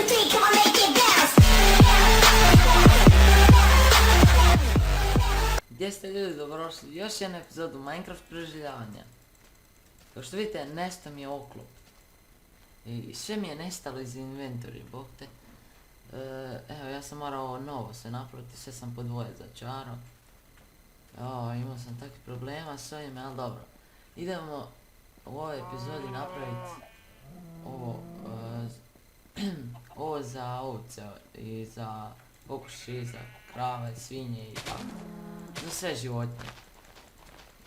3, come on, make it bounce. Gdje ste ljudi, dobrodošli u još jednu epizodu Minecraft preživljavanja. Kao što vidite, nestao mi je oklop. I sve mi je nestalo iz inventory, bog te. Evo, ja sam morao novo sve napraviti, sve sam po dvoje začarao. Imao sam takvih problema s ovim, ali dobro. Idemo u ovoj epizodi napraviti ovo za ovce i za kokoši, za krave, svinje i tako. Za sve životinje.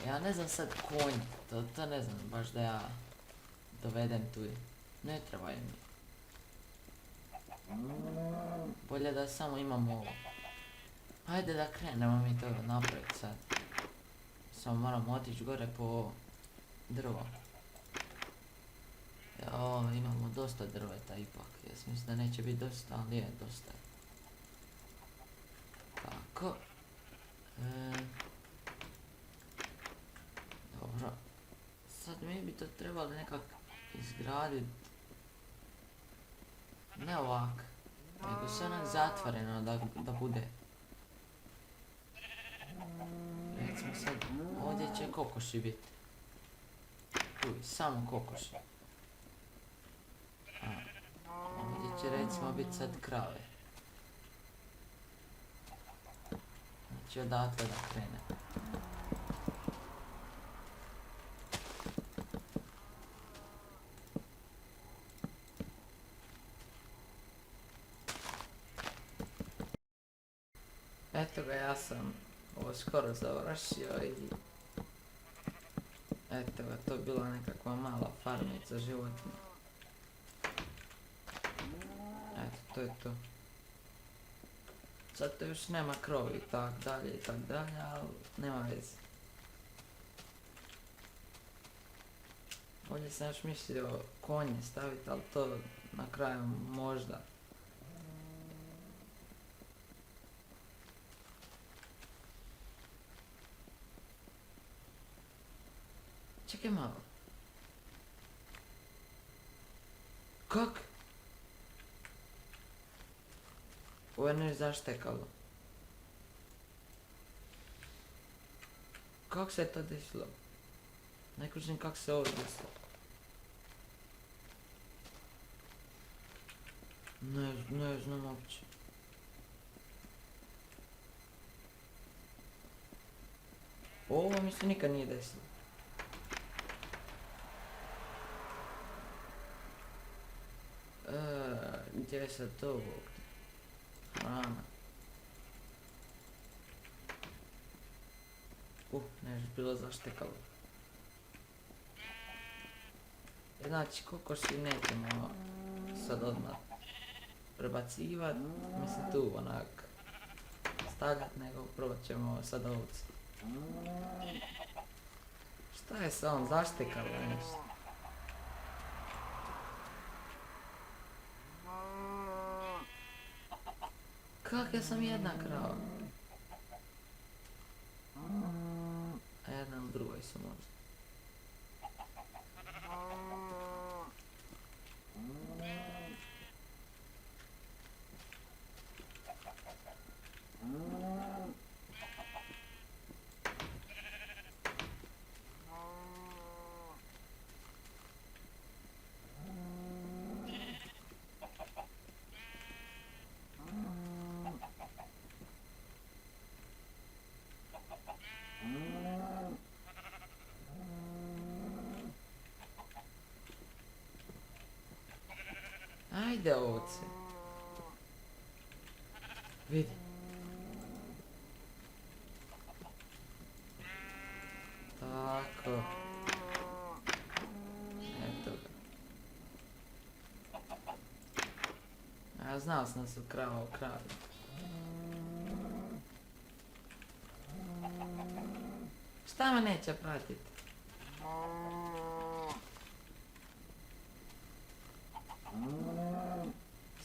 Ja ne znam sad konj, to ne znam baš da ja dovedem tu. Ne trebaju mi. Bolje da samo imamo ovo. Hajde da krenemo mi to napraviti sad. Samo moramo otići gore po drvo. Imamo dosta drveta ipak. Ja mislim da neće biti dosta, ali je dosta. Tako. Dobro. Sad mi bi to trebali nekak izgraditi. Ne ovak. Nego sve onak zatvoreno da bude. Recimo sad, ovdje će kokoši biti. Tu, samo kokoši. Ovdje će recimo biti sad krave. Znači odatle da krene. Eto ga, ja sam ovo skoro završio i eto ga, to je bila nekakva mala farmica životinja. Eto, to je to. Sad to još nema krovi i tak dalje, ali nema veze. Ovdje sam još mislio konje staviti, ali to na kraju možda. Čekaj malo. Kak? Ovo je nešto zaštekalo. Kako se je to desilo? Ne kužim kako se ovo desilo. Ne znam uopće. Ovo mi se nikad nije desilo. Gdje je sad to ovdje? Hrana. Nešto bilo zaštekalo. Znači, kokoši nećemo sad odmah prebacivat, mislim tu onak stavljat, nego prvo ćemo sad ovce. Šta je sa ovom zaštekalo nešto? Kak, ja sam jedna krava. A jedna u drugoj su možda. Ajde ovce. Vidi. Tako. Eto ga. Ja znao sam da su krava u kravi. Šta me neće pratiti?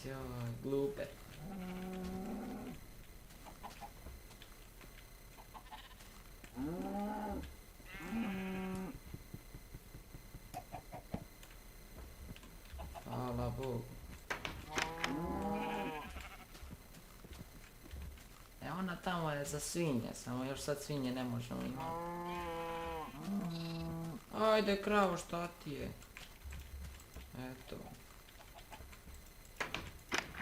Joj, glupe. Hvala Bogu. je za svinje, samo još sad svinje ne možemo imati. Ajde kravo, šta ti je? Eto.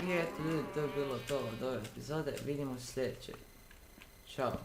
I eto ljudi, to je bilo to od ove epizode, vidimo se sljedeće. Ćao.